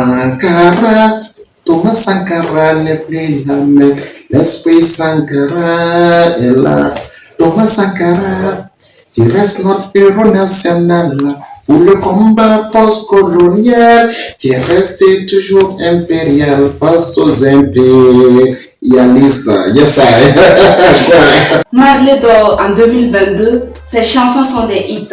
Sankara, Thomas Sankara n'est plus là, mais l'esprit Sankara est là. Thomas Sankara, tu restes notre héros national. Pour le combat post-colonial, tu es resté toujours impérial face aux impérialistes. Yes, I. Marley d'Or en 2022, ses chansons sont des hits.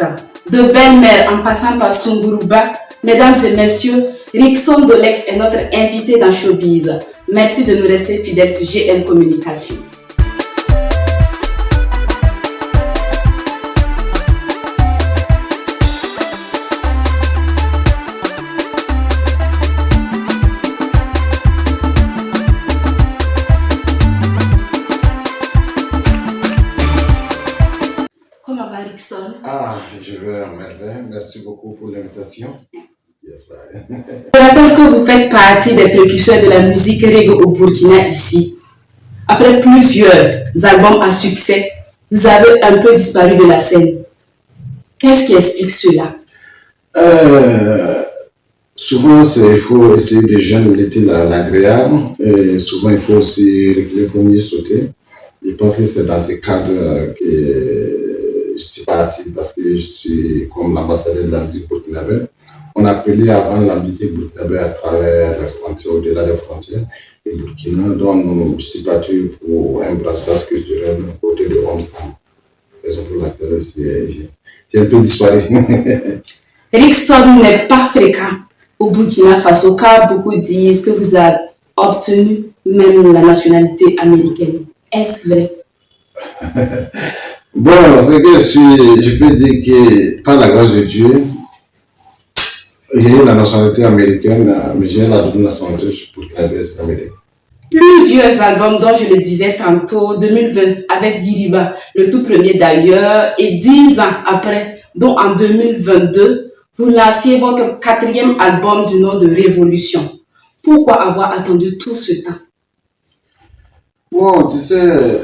De Belle-Mère en passant par Sunguruba, mesdames et messieurs, Rickson Dolex est notre invité dans Showbiz. Merci de nous rester fidèles sur GM Communication. Comment va Rickson? Je vais en merveille. Merci beaucoup pour l'invitation. Yes, I. Je rappelle que vous faites partie des précurseurs de la musique reggae au Burkina ici. Après plusieurs albums à succès, vous avez un peu disparu de la scène. Qu'est-ce qui explique cela? Souvent, il faut essayer de joindre l'utile à l'agréable. Et souvent, il faut aussi régler pour mieux sauter. Je pense que c'est dans ce cadre que je suis parti parce que je suis comme l'ambassadeur de la musique burkinabé. On appelait avant la musique burkinabé à travers les frontières, au-delà des frontières. Et Burkina, donc je suis parti pour un brassage culturel côté de Homsam. C'est raison pour laquelle j'ai un peu disparu. Rickson n'est pas fréquent au Burkina Faso car beaucoup disent que vous avez obtenu même la nationalité américaine. Est-ce vrai? Bon, c'est que je peux dire que par la grâce de Dieu, j'ai eu la nationalité américaine, mais j'ai la double nationalité burkinabé américaine. Plusieurs albums dont je le disais tantôt, 2020 avec Yiriba, le tout premier d'ailleurs, et 10 ans après, dont en 2022, vous lanciez votre 4e album du nom de Révolution. Pourquoi avoir attendu tout ce temps? Bon, tu sais,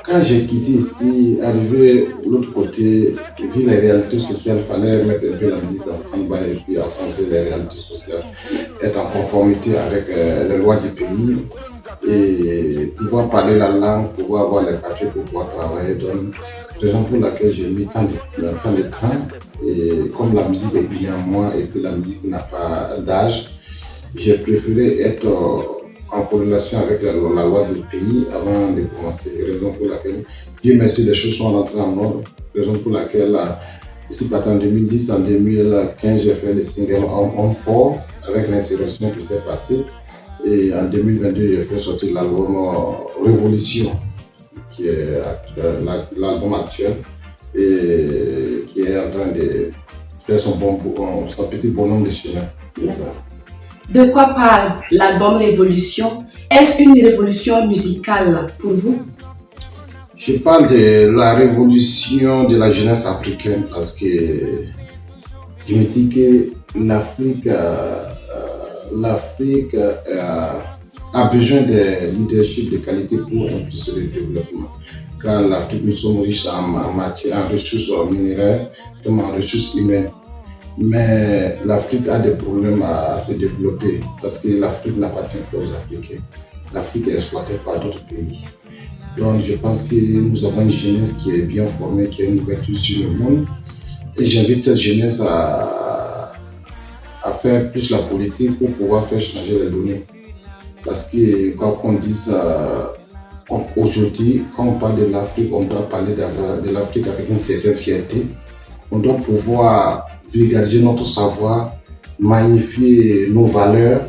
quand j'ai quitté ici, arrivé de l'autre côté, vu les réalités sociales, il fallait mettre un peu la musique en stand-by et puis affronter les réalités sociales, être en conformité avec les lois du pays et pouvoir parler la langue, pouvoir avoir les papiers pour pouvoir travailler. Donc, raison pour laquelle j'ai mis tant de temps. Et comme la musique est bien en moi et que la musique n'a pas d'âge, j'ai préféré être en corrélation avec la loi du pays avant de commencer. Raison pour laquelle, Dieu merci, les choses sont rentrées en ordre. Raison pour laquelle, ici, en 2010, en 2015, j'ai fait le single Homme Fort avec l'insurrection qui s'est passée. Et en 2022, j'ai fait sortir l'album Révolution, qui est l'album actuel et qui est en train de faire son petit bonhomme de chemin. C'est ça. De quoi parle l'album Révolution? Est-ce une révolution musicale pour vous? Je parle de la révolution de la jeunesse africaine parce que je me dis que l'Afrique a besoin de leadership de qualité pour impulser le développement. Car l'Afrique, nous sommes riches en matière, en ressources minéraires, comme en ressources humaines. Mais l'Afrique a des problèmes à se développer parce que l'Afrique n'appartient pas aux Africains. L'Afrique est exploitée par d'autres pays. Donc je pense que nous avons une jeunesse qui est bien formée, qui a une ouverture sur le monde. Et j'invite cette jeunesse à faire plus la politique pour pouvoir faire changer les données. Parce que quand on dit ça, aujourd'hui, quand on parle de l'Afrique, on doit parler de l'Afrique avec une certaine fierté. On doit pouvoir vulgariser notre savoir, magnifier nos valeurs,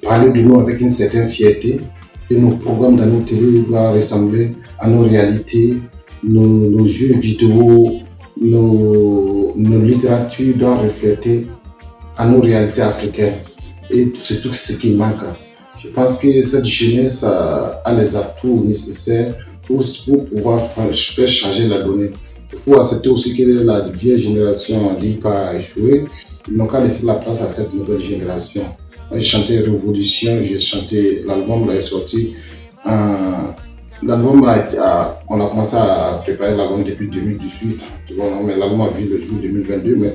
parler de nous avec une certaine fierté. Et nos programmes dans nos télé doivent ressembler à nos réalités, nos jeux vidéo, nos littératures doivent refléter à nos réalités africaines. Et c'est tout ce qui manque. Je pense que cette jeunesse a les atouts nécessaires pour pouvoir faire changer la donnée. Il faut accepter aussi que la vieille génération n'a pas échoué. Ils n'ont qu'à laisser la place à cette nouvelle génération. J'ai chanté Révolution, j'ai chanté, l'album est sorti. L'album on a commencé à préparer l'album depuis 2018. Mais l'album a vu le jour 2022. Mais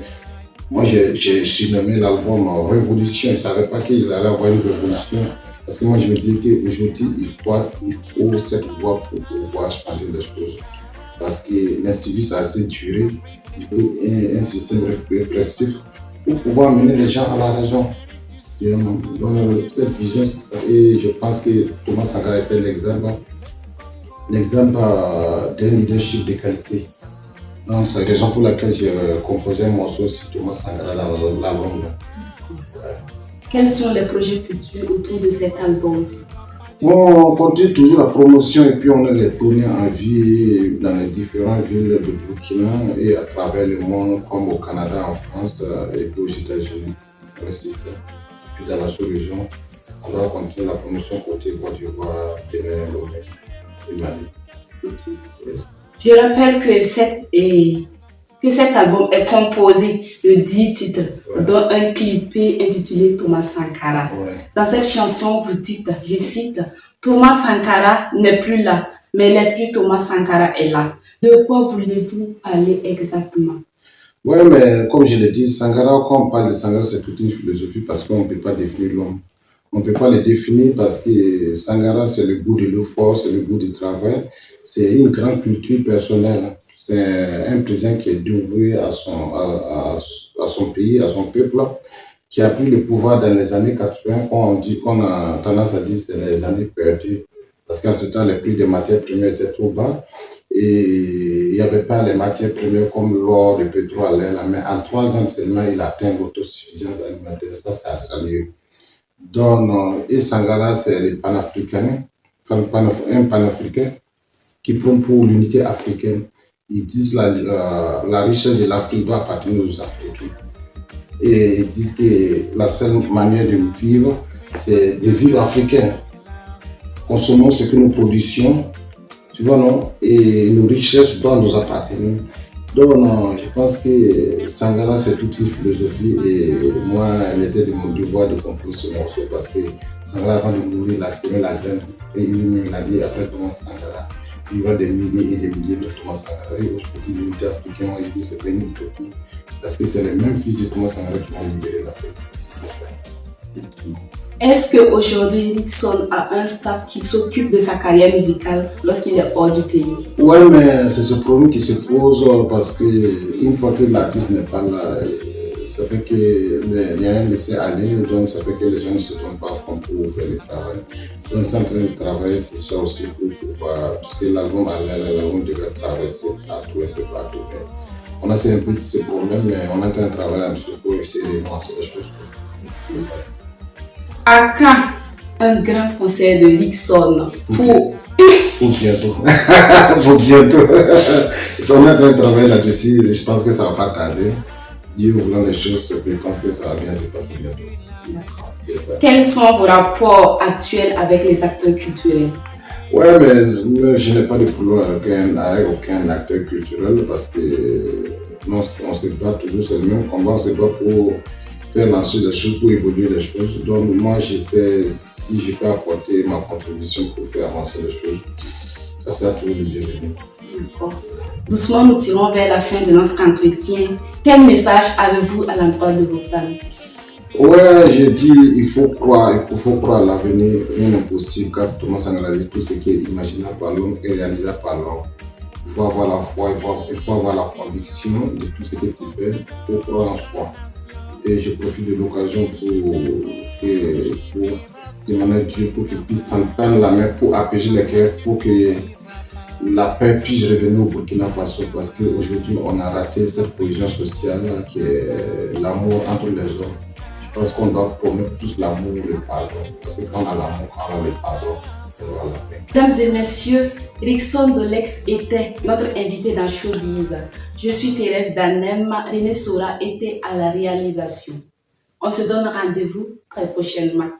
Moi, j'ai surnommé l'album Révolution. Je ne savais pas qu'il allait avoir une révolution. Parce que moi, je me dis qu'aujourd'hui, il faut cette voix pour pouvoir changer les choses. Parce que l'institut a assez duré. Il faut un système répressif pour pouvoir mener les gens à la raison. Donc, cette vision, c'est ça. Et je pense que Thomas Sankara était l'exemple d'un leadership de qualité. Donc, c'est la raison pour laquelle j'ai composé un morceau sur Thomas Sankara dans l'album. Quels sont les projets futurs autour de cet album? Bon, on continue toujours la promotion et puis on a les tournées en vie dans les différentes villes de Burkina et à travers le monde, comme au Canada, en France et puis aux États-Unis. Ouais, c'est ça. Puis dans la sous-région, on va continuer la promotion côté Côte d'Ivoire, Bénin, Lomé et Mali. Yes. Je rappelle que cet album est composé de 10 titres, Ouais. dont un clip intitulé Thomas Sankara. Ouais. Dans cette chanson, vous dites, je cite, Thomas Sankara n'est plus là, mais l'esprit Thomas Sankara est là. De quoi voulez-vous parler exactement? Ouais, mais comme je l'ai dit, Sankara, quand on parle de Sankara, c'est toute une philosophie parce qu'on ne peut pas définir l'homme. On ne peut pas le définir parce que Sankara, c'est le goût de l'effort, c'est le goût du travail. C'est une grande culture personnelle. C'est un président qui est dévoué à son pays, à son peuple, qui a pris le pouvoir dans les années 80, qu'on a tendance à dire que c'est les années perdues. Parce qu'en ce temps, les prix des matières premières étaient trop bas et il n'y avait pas les matières premières comme l'or, le pétrole, mais en 3 ans seulement, il a atteint l'autosuffisance alimentaire. Ça, c'est à saluer. Donc, et Sangara, c'est les panafricains, un panafricain qui prône pour l'unité africaine. Ils disent la richesse de l'Afrique doit appartenir aux Africains. Et ils disent que la seule manière de vivre, c'est de vivre africain. Consommons ce que nous produisions, tu vois, non? Et nos richesses doivent nous appartenir. Donc, non, je pense que Sangara, c'est toute une philosophie et moi, il était de mon devoir de conclure ce morceau parce que Sangara, avant de mourir, il a semé la graine et lui-même, il a dit après Thomas Sankara, il y aura des milliers et des milliers de Thomas Sankara. Et aujourd'hui, l'unité africaine, il dit que c'est pas une utopie parce que c'est les mêmes fils de Thomas Sankara qui vont libérer l'Afrique. Est-ce qu'aujourd'hui, Rickson a un staff qui s'occupe de sa carrière musicale lorsqu'il est hors du pays? Ouais, mais c'est ce problème qui se pose parce que une fois que l'artiste n'est pas là, ça fait qu'il y a un laisser aller, donc ça fait que les gens ne se donnent pas à fond pour faire le travail. Donc, c'est en train de travailler sur ça aussi pour pouvoir, parce que l'album devait traverser partout et partout. On a un peu ce problème, mais on est en train de travailler un petit peu pour essayer de lancer les choses. À quand un grand concert de Rickson pour bientôt. Pour bientôt. Ils sont en train de travailler là-dessus. Je pense que ça ne va pas tarder. Dieu voulant les choses, je pense que ça va bien se passer bientôt. Quels sont vos rapports actuels avec les acteurs culturels? Ouais, mais je n'ai pas de problème avec aucun acteur culturel parce que on se bat toujours, c'est le même combat, on se bat pour faire lancer des choses, pour évoluer les choses. Donc moi, je sais si je peux apporter ma contribution pour faire avancer les choses, ça sera toujours le bienvenu. D'accord. Doucement, nous tirons vers la fin de notre entretien. Quel message avez-vous à l'endroit de vos fans? Ouais, j'ai dit, il faut croire à l'avenir, rien n'est possible, car Thomas Sankara dit tout ce qui est imaginable par l'homme est réalisable par l'homme. Il faut avoir la foi, il faut avoir la conviction de tout ce que tu fais, il faut croire en soi. Et je profite de l'occasion pour demander à Dieu pour qu'il puisse tendre la main pour apaiser les cœurs, pour que la paix puisse revenir au Burkina Faso, parce qu'aujourd'hui on a raté cette cohésion sociale qui est l'amour entre les hommes. Je pense qu'on doit promettre tous l'amour et le pardon, parce que quand on a l'amour, quand on a le pardon, on aura la paix. Mesdames et messieurs, Rickson Dolex était notre invité dans Showbiz. Je suis Thérèse Danem, René Sora était à la réalisation. On se donne rendez-vous très prochainement.